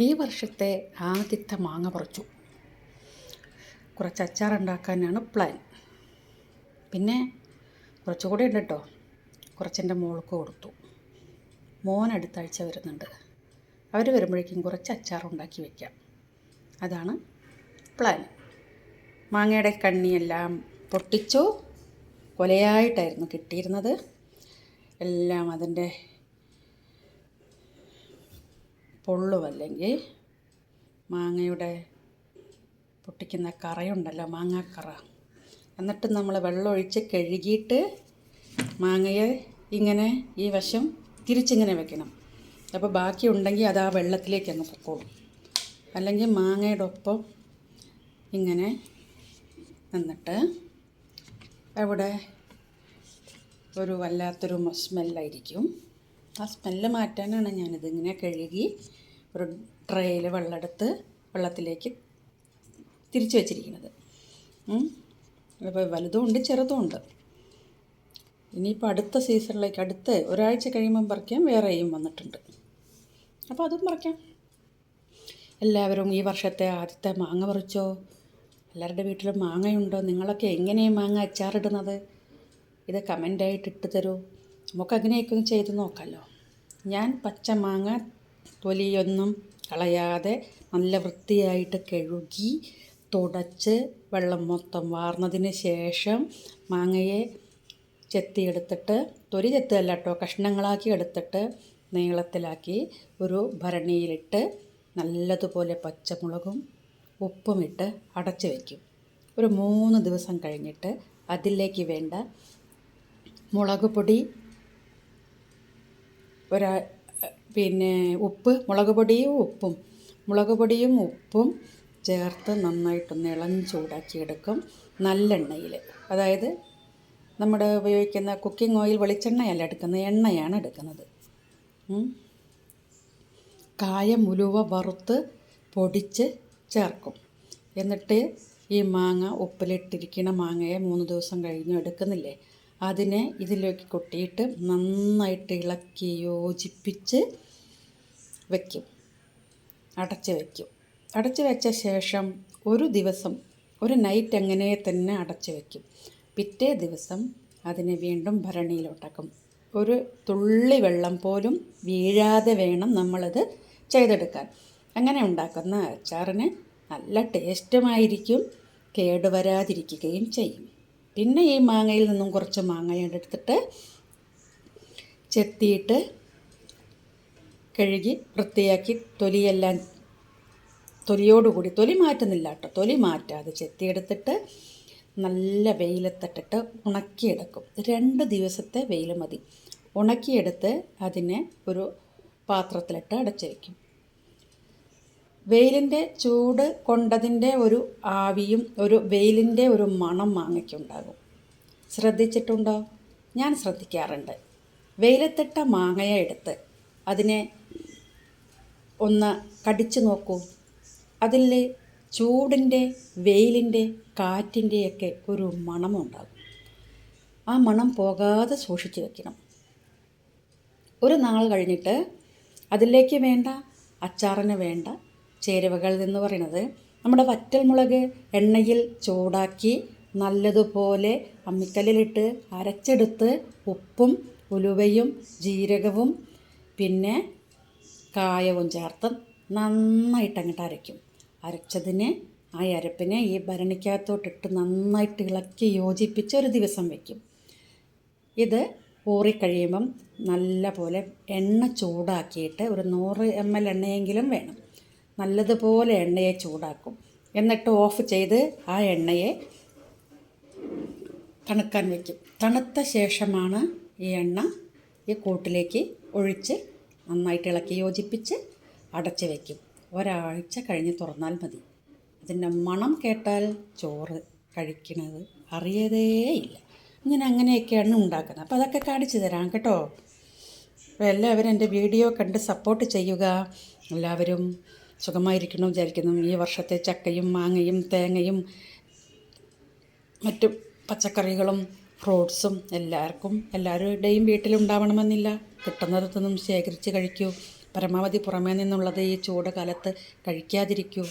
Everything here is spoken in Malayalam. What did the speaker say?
ഈ വർഷത്തെ ആദ്യത്തെ മാങ്ങ പറിച്ചു. കുറച്ച് അച്ചാറുണ്ടാക്കാനാണ് പ്ലാൻ. പിന്നെ കുറച്ചുകൂടി ഉണ്ട് കേട്ടോ. കുറച്ചെൻ്റെ മോൾക്ക് കൊടുത്തു. മോൻ അടുത്ത ആഴ്ച വരുന്നുണ്ട്. അവർ വരുമ്പോഴേക്കും കുറച്ച് അച്ചാറുണ്ടാക്കി വയ്ക്കാം. അതാണ് പ്ലാൻ. മാങ്ങയുടെ കണ്ണിയെല്ലാം പൊട്ടിച്ചു. കൊലയായിട്ടായിരുന്നു കിട്ടിയിരുന്നത്. എല്ലാം അതിൻ്റെ പൊള്ളുമല്ലെങ്കിൽ മാങ്ങയുടെ പൊട്ടിക്കുന്ന കറയുണ്ടല്ലോ, മാങ്ങാക്കറ, എന്നിട്ട് നമ്മൾ വെള്ളമൊഴിച്ച് കഴുകിയിട്ട് മാങ്ങയെ ഇങ്ങനെ ഈ വശം തിരിച്ചിങ്ങനെ വെക്കണം. അപ്പോൾ ബാക്കി ഉണ്ടെങ്കിൽ അത് ആ വെള്ളത്തിലേക്ക് അങ്ങ് പൊക്കോളും. അല്ലെങ്കിൽ മാങ്ങയുടെ ഒപ്പം ഇങ്ങനെ നിന്നിട്ട് അവിടെ ഒരു വല്ലാത്തൊരു സ്മെല്ലായിരിക്കും. ആ സ്മെല്ല് മാറ്റാനാണ് ഞാനിതിങ്ങനെ കഴുകി ഒരു ട്രേയിൽ വെള്ളമെടുത്ത് വെള്ളത്തിലേക്ക് തിരിച്ച് വെച്ചിരിക്കുന്നത്. അപ്പോൾ വലുതും ഉണ്ട് ചെറുതും ഉണ്ട്. ഇനിയിപ്പോൾ അടുത്ത സീസണിലേക്ക് അടുത്ത ഒരാഴ്ച കഴിയുമ്പം പറിക്കാം. വേറെയും വന്നിട്ടുണ്ട്. അപ്പോൾ അതും പറിക്കാം. എല്ലാവരും ഈ വർഷത്തെ ആദ്യത്തെ മാങ്ങ പറിച്ചോ? എല്ലാവരുടെ വീട്ടിലും മാങ്ങയുണ്ടോ? നിങ്ങളൊക്കെ എങ്ങനെയാണ് മാങ്ങ അച്ചാറിടുന്നത്? ഇത് കമൻ്റായിട്ട് ഇട്ട് തരൂ. നമുക്ക് അങ്ങനെയൊക്കെ ഒന്ന് ചെയ്ത് നോക്കാമല്ലോ. ഞാൻ പച്ച മാങ്ങ തൊലിയൊന്നും കളയാതെ നല്ല വൃത്തിയായിട്ട് കഴുകി തുടച്ച് വെള്ളം മൊത്തം വാർന്നതിന് ശേഷം മാങ്ങയെ ചെത്തിയെടുത്തിട്ട്, തൊലി ചെത്തുകയല്ല കേട്ടോ, കഷ്ണങ്ങളാക്കി എടുത്തിട്ട് നീളത്തിലാക്കി ഒരു ഭരണിയിലിട്ട് നല്ലതുപോലെ പച്ചമുളകും ഉപ്പുമിട്ട് അടച്ച് വയ്ക്കും. ഒരു 3 ദിവസം കഴിഞ്ഞിട്ട് അതിലേക്ക് വേണ്ട മുളക് പൊടി, ഉപ്പ്, മുളക് പൊടിയും ഉപ്പും ചേർത്ത് നന്നായിട്ടൊന്ന് ഇളം ചൂടാക്കിയെടുക്കും. നല്ലെണ്ണയിൽ, അതായത് നമ്മുടെ ഉപയോഗിക്കുന്ന കുക്കിംഗ് ഓയിൽ, വെളിച്ചെണ്ണയല്ല എടുക്കുന്നത്, എണ്ണയാണ് എടുക്കുന്നത്. കായം ഉലുവ വറുത്ത് പൊടിച്ച് ചേർക്കും. എന്നിട്ട് ഈ മാങ്ങ, ഉപ്പിലിട്ടിരിക്കുന്ന മാങ്ങയെ 3 ദിവസം കഴിഞ്ഞ് എടുക്കുന്നില്ലേ, അതിനെ ഇതിലേക്ക് കൊട്ടിയിട്ട് നന്നായിട്ട് ഇളക്കി യോജിപ്പിച്ച് വയ്ക്കും. അടച്ച് വെച്ച ശേഷം ഒരു ദിവസം, ഒരു നൈറ്റ് അങ്ങനെ തന്നെ അടച്ച് വയ്ക്കും. പിറ്റേ ദിവസം അതിനെ വീണ്ടും ഭരണിയിലോട്ടാക്കും. ഒരു തുള്ളി വെള്ളം പോലും വീഴാതെ വേണം നമ്മളത് ചെയ്തെടുക്കാൻ. അങ്ങനെ ഉണ്ടാക്കുന്ന അച്ചാറിന് നല്ല ടേസ്റ്റുമായിരിക്കും, കേടുവരാതിരിക്കുകയും ചെയ്യും. പിന്നെ ഈ മാങ്ങയിൽ നിന്നും കുറച്ച് മാങ്ങ എടുത്തിട്ട് ചെത്തിയിട്ട് കഴുകി വൃത്തിയാക്കി തൊലിയോടുകൂടി, തൊലി മാറ്റുന്നില്ല കേട്ടോ, തൊലി മാറ്റാതെ ചെത്തിയെടുത്തിട്ട് നല്ല വെയിലത്തിട്ടിട്ട് ഉണക്കിയെടുക്കും. 2 ദിവസത്തെ വെയിൽ മതി. ഉണക്കിയെടുത്ത് അതിനെ ഒരു പാത്രത്തിലിട്ട് അടച്ച് വയ്ക്കും. വെയിലിൻ്റെ ചൂട് കൊണ്ടതിൻ്റെ ഒരു ആവിയും ഒരു വെയിലിൻ്റെ ഒരു മണം മാങ്ങയ്ക്കുണ്ടാകും. ശ്രദ്ധിച്ചിട്ടുണ്ടോ? ഞാൻ ശ്രദ്ധിക്കാറുണ്ട്. വെയിലത്തിട്ട മാങ്ങയെ എടുത്ത് അതിനെ ഒന്ന് കടിച്ചു നോക്കൂ. അതിൽ ചൂടിൻ്റെ, വെയിലിൻ്റെ, കാറ്റിൻ്റെയൊക്കെ ഒരു മണമുണ്ടാകും. ആ മണം പോകാതെ സൂക്ഷിച്ച് വയ്ക്കണം. ഒരു നാൾ കഴിഞ്ഞിട്ട് അതിലേക്ക് വേണ്ട, അച്ചാറിന് വേണ്ട ചേരുവകൾ എന്ന് പറയുന്നത്, നമ്മുടെ വറ്റൽമുളക് എണ്ണയിൽ ചൂടാക്കി നല്ലതുപോലെ അമ്മിക്കല്ലിലിട്ട് അരച്ചെടുത്ത് ഉപ്പും ഉലുവയും ജീരകവും പിന്നെ കായവും ചേർത്ത് നന്നായിട്ട് അങ്ങോട്ട് അരയ്ക്കും. അരച്ചതിനെ, ആ അരപ്പിനെ ഈ ഭരണിക്കകത്തോട്ടിട്ട് നന്നായിട്ട് ഇളക്കി യോജിപ്പിച്ച് ഒരു ദിവസം വയ്ക്കും. ഇത് ഊറിക്കഴിയുമ്പം നല്ല പോലെ എണ്ണ ചൂടാക്കിയിട്ട്, ഒരു 100 ml എണ്ണയെങ്കിലും വേണം, നല്ലതുപോലെ എണ്ണയെ ചൂടാക്കും. എന്നിട്ട് ഓഫ് ചെയ്ത് ആ എണ്ണയെ തണുക്കാൻ വയ്ക്കും. തണുത്ത ശേഷമാണ് ഈ എണ്ണ ഈ കൂട്ടിലേക്ക് ഒഴിച്ച് നന്നായിട്ട് ഇളക്കി യോജിപ്പിച്ച് അടച്ച് വയ്ക്കും. ഒരാഴ്ച കഴിഞ്ഞ് തുറന്നാൽ മതി. അതിൻ്റെ മണം കേട്ടാൽ ചോറ് കഴിക്കുന്നത് അറിയതേയില്ല. അങ്ങനെയൊക്കെയാണ് ഉണ്ടാക്കുന്നത്. അപ്പോൾ അതൊക്കെ കാണിച്ചു തരാം കേട്ടോ. അപ്പോൾ എല്ലാവരും എൻ്റെ വീഡിയോ കണ്ട് സപ്പോർട്ട് ചെയ്യുക. എല്ലാവരും സുഖമായിരിക്കണം വിചാരിക്കുന്നു. ഈ വർഷത്തെ ചക്കയും മാങ്ങയും തേങ്ങയും മറ്റു പച്ചക്കറികളും ഫ്രൂട്ട്സും എല്ലാവരുടെയും വീട്ടിലുണ്ടാവണമെന്നില്ല. കിട്ടുന്നിടത്തൊന്നും ശേഖരിച്ച് കഴിക്കൂ. പരമാവധി പുറമേ നിന്നുള്ളത് ഈ ചൂട് കാലത്ത് കഴിക്കാതിരിക്കൂ.